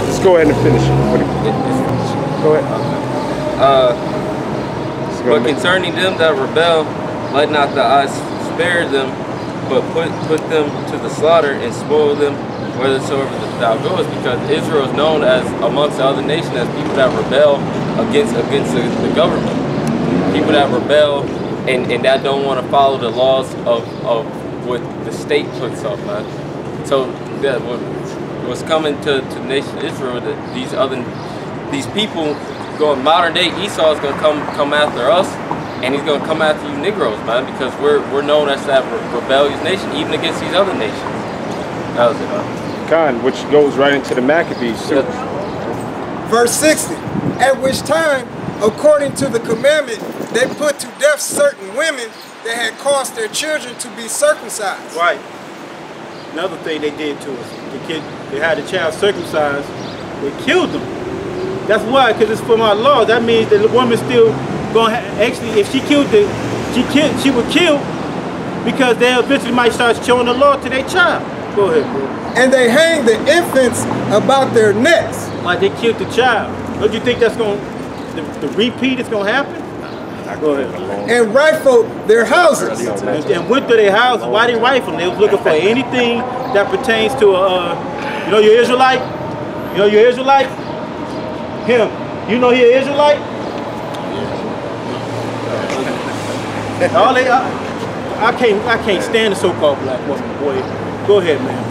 Just go ahead and finish it. Go ahead. But concerning them that rebel, let not the eyes spare them, but put them to the slaughter and spoil them whithersoever thou goest, because Israel is known as amongst the other nations as people that rebel against the government, people that rebel and that don't want to follow the laws of what the state puts up, man. So that what's coming to the nation of Israel, that these people going modern day Esau is gonna come after us, and he's gonna come after you Negroes, man, because we're known as that rebellious nation, even against these other nations. That was it, man. Which goes right into the Maccabees too. Verse 60, at which time, according to the commandment, they put to death certain women that had caused their children to be circumcised. Right. Another thing they did to us, they had the child circumcised, they killed them. That's why, because it's from our law. That means that the woman still gonna actually, if she killed she would kill, because they eventually might start showing the law to their child. Go ahead, bro. And they hang the infants about their necks. Like they killed the child. Don't you think that's going the repeat is gonna happen? Go ahead. And rifle their houses. And went to their houses. Why they rifle? They was looking for anything that pertains to you know, your Israelite. You know your Israelite. Him. You know he an Israelite. All they, I can't stand the so-called black woman, boy. Go ahead, man.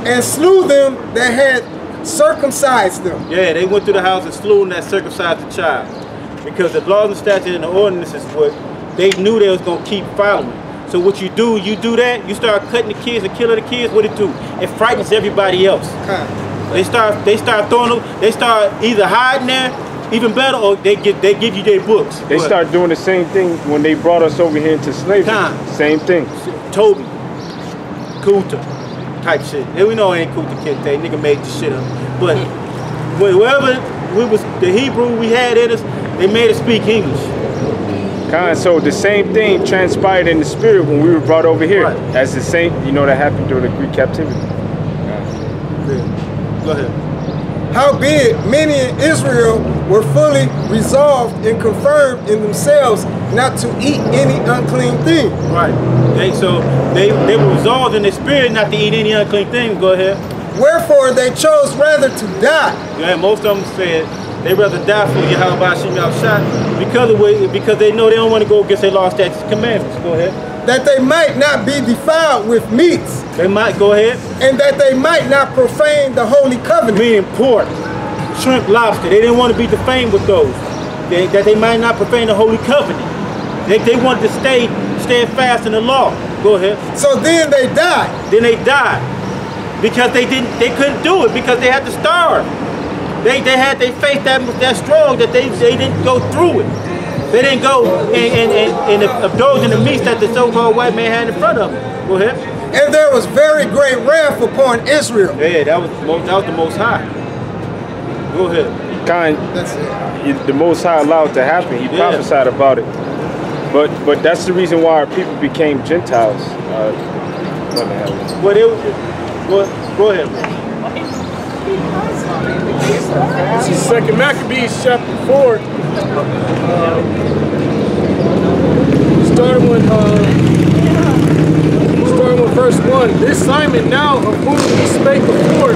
And slew them that had circumcised them. Yeah, they went to the house and slew them that circumcised the child. Because the laws and statutes and the ordinances, what they knew they was gonna keep following. So what you do that, you start cutting the kids and killing the kids. What it do? It frightens everybody else. They start throwing them. They start either hiding there, even better, or they give you their books. They start doing the same thing when they brought us over here into slavery. Same thing. Toby, Kuta, type shit. And we know it ain't Kuta Kinte. Nigga made the shit up. But wherever we was, the Hebrew we had in us, they made us speak English. So the same thing transpired in the spirit when we were brought over here. Right. As the same, you know, that happened during the Greek captivity. Go ahead. Howbeit, many in Israel were fully resolved and confirmed in themselves not to eat any unclean thing. Right. They were resolved in their spirit not to eat any unclean thing. Go ahead. Wherefore they chose rather to die. Yeah, most of them said they rather die for Yahweh Hashem shot because they know they don't want to go against their law, statutes, commandments. Go ahead. That they might not be defiled with meats. They might, go ahead. And that they might not profane the holy covenant. Meaning pork, shrimp, lobster. They didn't want to be defamed with those. That they might not profane the holy covenant. They wanted to stay fast in the law. Go ahead. So then they died. Then they died. Because they couldn't do it, because they had to starve. They had their faith that strong that they didn't go through it. They didn't go and indulge in the meats that the so-called white man had in front of them. Go ahead. And there was very great wrath upon Israel. Yeah, that was the Most High. Go ahead. That's it. The Most High allowed it to happen. He prophesied about it. But that's the reason why our people became Gentiles. What the hell? Go ahead. This is 2nd Maccabees chapter 4. Starting with verse 1. This Simon now, of whom he spake before,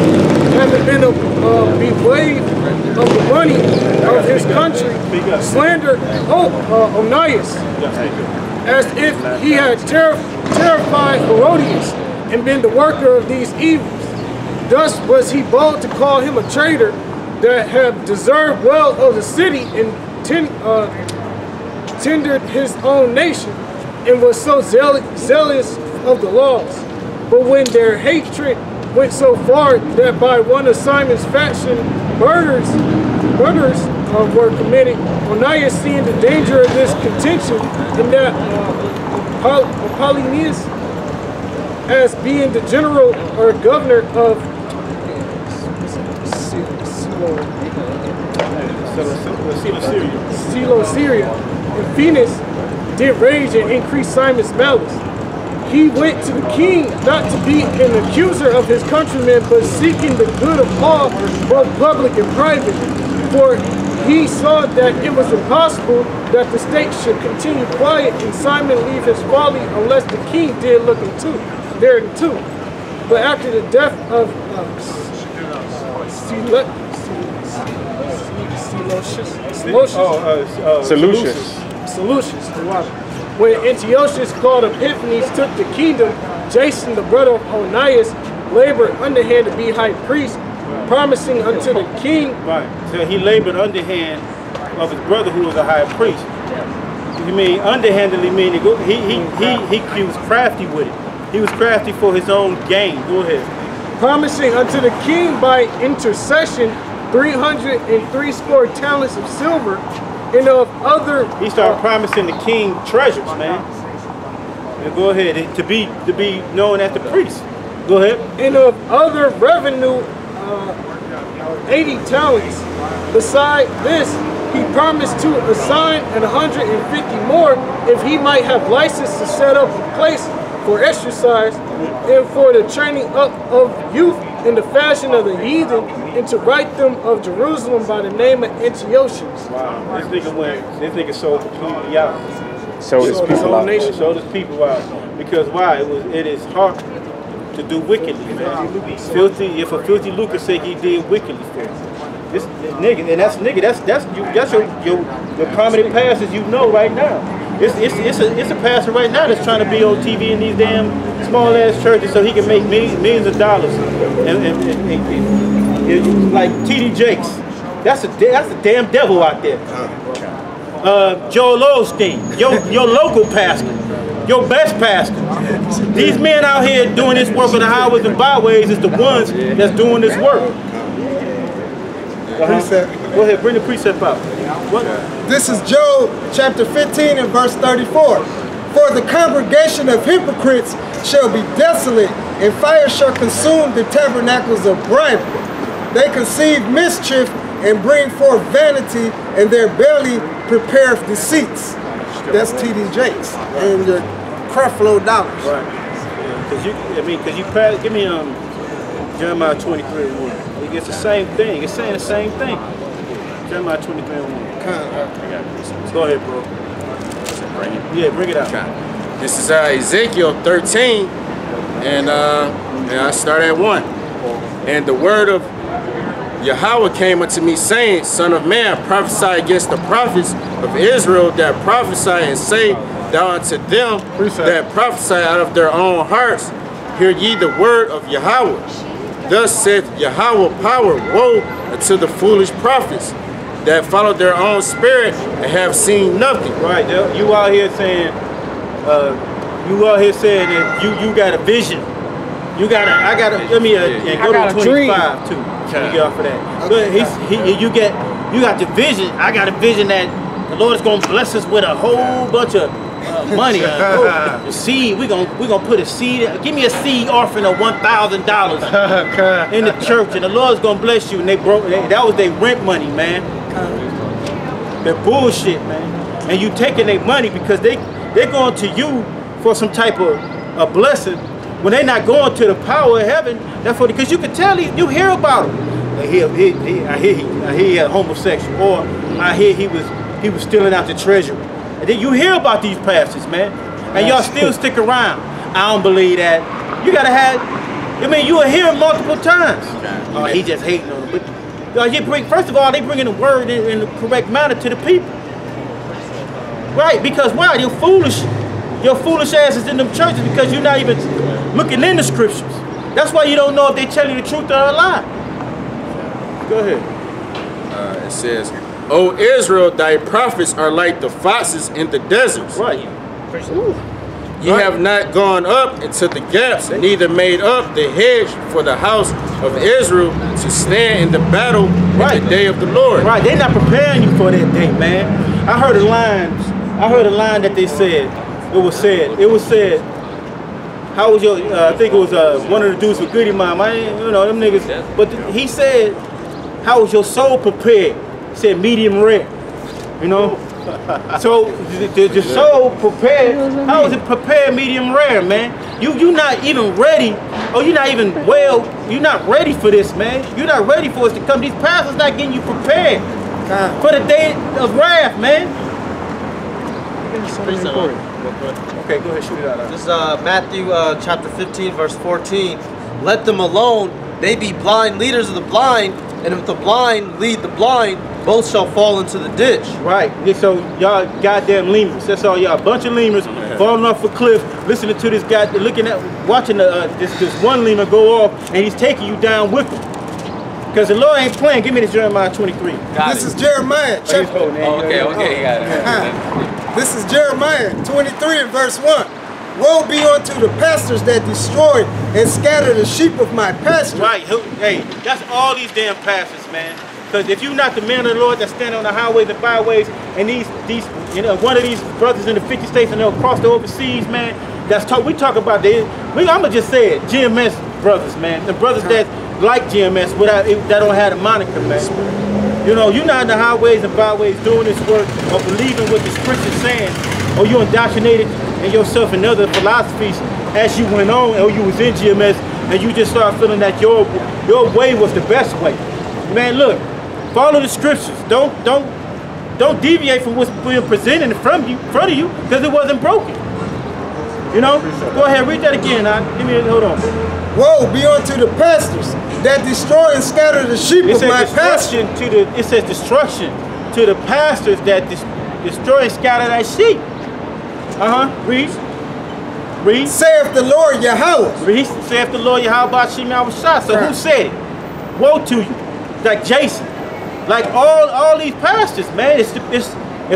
having been bewaived of the money of his country, slandered Onias, as if he had terrified Herodias and been the worker of these evils. Thus was he bold to call him a traitor that had deserved well of the city and tendered his own nation, and was so zealous of the laws. But when their hatred went so far that by one of Simon's faction murders were committed, Onias, seeing the danger of this contention, and that Apollonius, as being the general or governor of Syria, and Phoenix, did rage and increase Simon's malice. he went to the king not to be an accuser of his countrymen, but seeking the good of all, both public and private. For he saw that it was impossible that the state should continue quiet and Simon leave his folly unless the king did look thereunto. But after the death of Seleucus, when Antiochus called Epiphanes took the kingdom, Jason, the brother of Onias, labored underhand to be high priest, promising unto the king. Right. So he labored underhand of his brother who was a high priest. You mean underhandedly meaning he was crafty with it. He was crafty for his own gain. Go ahead. Promising unto the king by intercession 360 talents of silver, and of other. He started promising the king treasures, man. And go ahead to be known as the priest. Go ahead. And of other revenue 80 talents. Beside this, he promised to assign 150 more if he might have license to set up a place for exercise and for the training up of youth in the fashion of the heathen, and to write them of Jerusalem by the name of Antiochus. Wow, this nigga sold completely out. Sold his people out. Sold his people out. Because why? It is hard to do wickedly, man. Filthy. If a filthy lucre say he did wickedly for him. This nigga, and that's your prominent pastors you know right now. It's a pastor right now that's trying to be on TV in these damn small ass churches so he can make millions of dollars. And like T.D. Jakes, that's a damn devil out there. Joel Osteen, your local pastor, your best pastor. These men out here doing this work on the highways and byways is the ones that's doing this work. Precept. Go ahead, bring the precept out. What? This is Job chapter 15 and verse 34. For the congregation of hypocrites shall be desolate, and fire shall consume the tabernacles of bribery. They conceive mischief and bring forth vanity, and their belly prepareth deceits. That's T.D. Jakes and your Creflo dollars. Right. Because you give me Jeremiah 23:1. It's the same thing. It's saying the same thing. Jeremiah 23:1. Go ahead, bro. Yeah, bring it out. This is Ezekiel 13, and I start at 1. And the word of Yahweh came unto me, saying, Son of man, prophesy against the prophets of Israel that prophesy, and say thou unto them that prophesy out of their own hearts, hear ye the word of Yahweh. Thus saith Yahweh power, woe unto the foolish prophets that follow their own spirit and have seen nothing. Right, you out here saying, that you got a vision. You got a, let me go to 25 too. Let me get off of that. But you got the vision. I got a vision that the Lord is gonna bless us with a whole bunch of money. The seed. We gonna put a seed. Give me a seed offering of $1,000 in the church, and the Lord's gonna bless you. And that was their rent money, man. That bullshit, man. And you taking their money because they're going to you for some type of a blessing when they're not going to the power of heaven. That's for because you can tell you hear about them. I hear he had homosexual, or I hear he was stealing out the treasury. And then you hear about these pastors, man, and y'all still stick around. I don't believe that. You gotta have. You will hear him multiple times. Oh, he just hating on them. But first of all, they bringing the word in the correct manner to the people. Right? Because why? You're foolish. Your foolish ass is in them churches because you're not even looking in the scriptures. That's why you don't know if they tell you the truth or a lie. Go ahead. It says, O Israel, thy prophets are like the foxes in the deserts. Right. Ye have not gone up into the gaps, neither made up the hedge for the house of Israel to stand in the battle in the day of the Lord. Right, they're not preparing you for that day, man. I heard a line that they said, it was said, how was your, I think it was one of the dudes with Goody Mom, them niggas, but he said, how was your soul prepared? He said medium rare, So the soul prepared. How is it prepared medium rare, man? You not even ready, or you're not even you're not ready for this, man. You're not ready for us to come. These pastors not getting you prepared for the day of wrath, man. Okay, go ahead, shoot it out. This is Matthew chapter 15, verse 14. Let them alone. They be blind leaders of the blind, and if the blind lead the blind, both shall fall into the ditch. Right. So y'all goddamn lemurs. That's all y'all. A bunch of lemurs falling off a cliff, listening to this guy, watching this one lemur go off, and he's taking you down with him. Because the Lord ain't playing. Give me this Jeremiah 23. This is Jeremiah. Okay, you got it. This is Jeremiah 23 and verse 1. Woe be unto the pastors that destroy and scatter the sheep of my pasture. Right. Hey, that's all these damn pastors, man. Because if you're not the man of the Lord that stand on the highways and byways, and these one of these brothers in the 50 states and they'll cross the overseas, man, we talk about I'ma just say it, GMS brothers, man. The brothers that like GMS that don't have the moniker, man. You know, you're not in the highways and byways doing this work or believing what the scripture's saying, or you indoctrinated in yourself and other philosophies as you went on, or you was in GMS and you just started feeling that your way was the best way. Man, look, follow the scriptures. Don't deviate from what's being presented in front of you, because it wasn't broken. You know? Go ahead, read that again. Hold on. Woe be unto the pastors that destroy and scatter the sheep of my pasture. It says destruction to the pastors that destroy and scatter that sheep. Read. Saith the Lord Yahweh. Read. Saith the Lord Yahweh Bashim Yahushua. So who said it? Woe to you. Like Jason. Like all these pastors, man. It's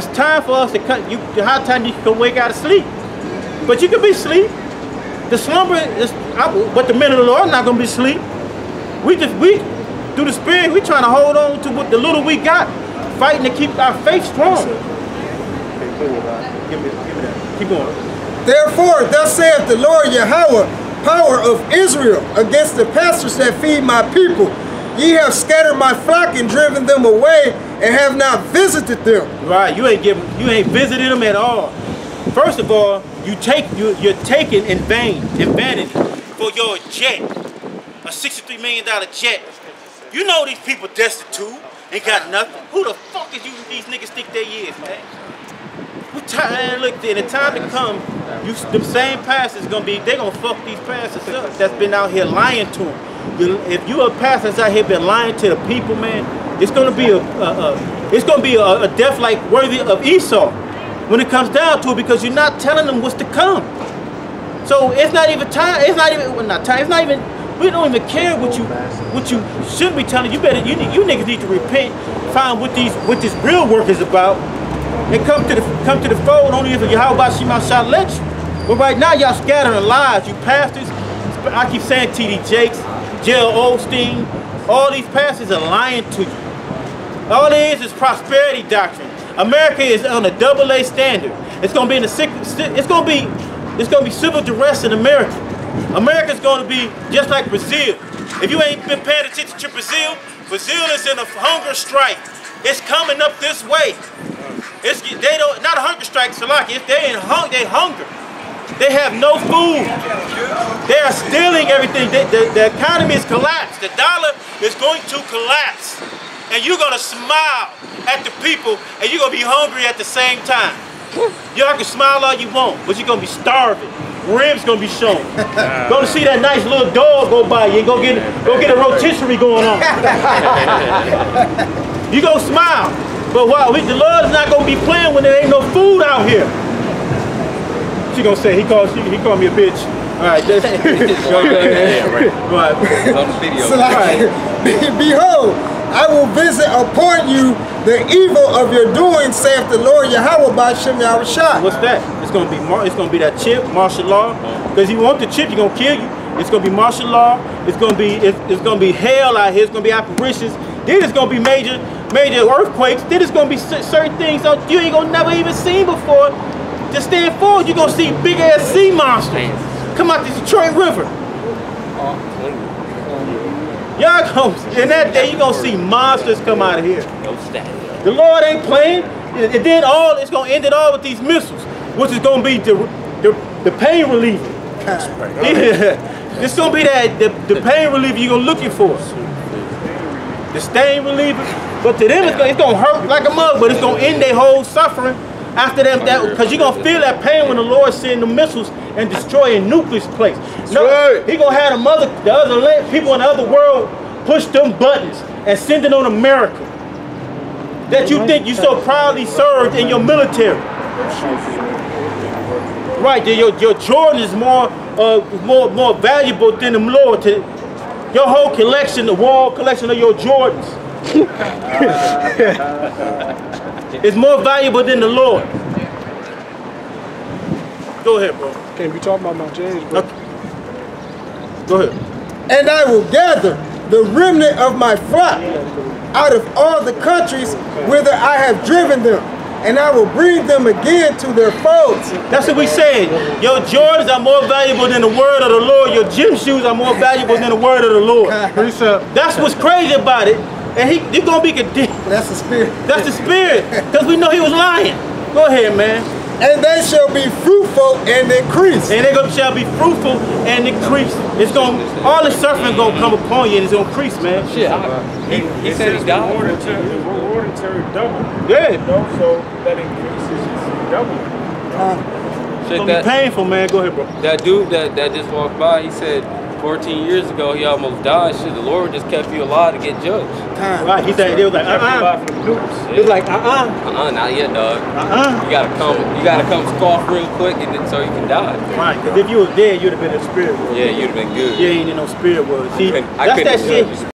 time for us to cut you. How time you can wake out of sleep. But you can be asleep. The slumber is, but the men of the Lord are not going to be asleep. We through the Spirit, we trying to hold on to what the little we got, fighting to keep our faith strong. Give me that. Keep going. Therefore, thus saith the Lord Yahweh, power of Israel, against the pastors that feed my people. Ye have scattered my flock and driven them away, and have not visited them. Right, you ain't visited them at all. First of all, you're taking in vanity for your jet, a $63 million jet. You know these people destitute, ain't got nothing. Who the fuck is these niggas think they is, man? Look, in the time to come, them same pastors they gonna fuck these pastors up that's been out here lying to them. If you a pastor that's out here been lying to the people, man, it's gonna be a death like worthy of Esau when it comes down to it, because you're not telling them what's to come. So it's not even time. It's not even. We don't even care what you should be telling. You niggas need to repent, find what this real work is about, and come to the fold. Only if Yahweh Shema shall let you. But right now y'all scattering lies. You pastors. I keep saying T.D. Jakes, J.L. Osteen. All these pastors are lying to you. All it is prosperity doctrine. America is on a AA standard. It's gonna be it's gonna be civil duress in America. America's gonna be just like Brazil. If you ain't been paying attention to Brazil is in a hunger strike. It's coming up this way. Not a hunger strike, Salaki. They hunger. They have no food. They are stealing everything. The economy is collapsed. The dollar is going to collapse. And you're gonna smile at the people, and you're gonna be hungry at the same time. Y'all can smile all you want, but you're gonna be starving. Ribs gonna be shown. Gonna see that nice little dog go by you and go get a rotisserie going on. You gonna smile, but the Lord is not gonna be playing when there ain't no food out here. She gonna say he called me a bitch. All right, that's right. On the video. Behold, I will visit upon you the evil of your doing, saith the Lord Yahweh by Shem Yahushua. What's that? It's gonna be that chip, martial law. Because you want the chip, you're gonna kill you. It's gonna be martial law. It's gonna be hell out here. It's gonna be apparitions. Then it's gonna be major earthquakes. Then it's gonna be certain things that you ain't gonna never even seen before. Just stand forward, you're gonna see big ass sea monsters come out the Detroit River. Y'all gonna, in that day, you're gonna see monsters come out of here. The Lord ain't playing. And then it's gonna end it all with these missiles, which is gonna be the pain reliever. Yeah. It's gonna be the pain reliever you're gonna looking for. The stain reliever. But to them it's gonna hurt like a mug, but it's gonna end their whole suffering after them, because you're gonna feel that pain when the Lord send the missiles and destroy a nuclear place. No, he gonna have the other people in the other world push them buttons and send it on America. That you think you so proudly served in your military. Right, your Jordan is more valuable than the Lord. Your whole collection, the wall collection of your Jordans, is more valuable than the Lord. Go ahead, bro. Can't be talking about my James, bro. Okay. Go ahead. And I will gather the remnant of my flock out of all the countries whither I have driven them, and I will bring them again to their folds. That's what we said. Your Jordans are more valuable than the word of the Lord. Your gym shoes are more valuable than the word of the Lord. That's what's crazy about it. And he's gonna be condemned. That's the spirit. That's the spirit. Because we know he was lying. Go ahead, man. And they shall be fruitful and increase. And they shall be fruitful and increase. It's gonna, all the suffering gonna come upon you, and it's gonna increase, man. Shit, he said he died. The reward and double. Yeah. You know, so that increases is double. It's gonna be painful, man. Go ahead, bro. That dude that just walked by, he said 14 years ago he almost died. Shit, the Lord just kept you alive to get judged. Right, he said, they was like, He was like, not yet, dog. You gotta come scoff real quick, and then so you can die. Right, because if you was dead, you'd have been in the spirit world. Yeah, you'd have been good. You ain't in no spirit world. See, I that's that shit.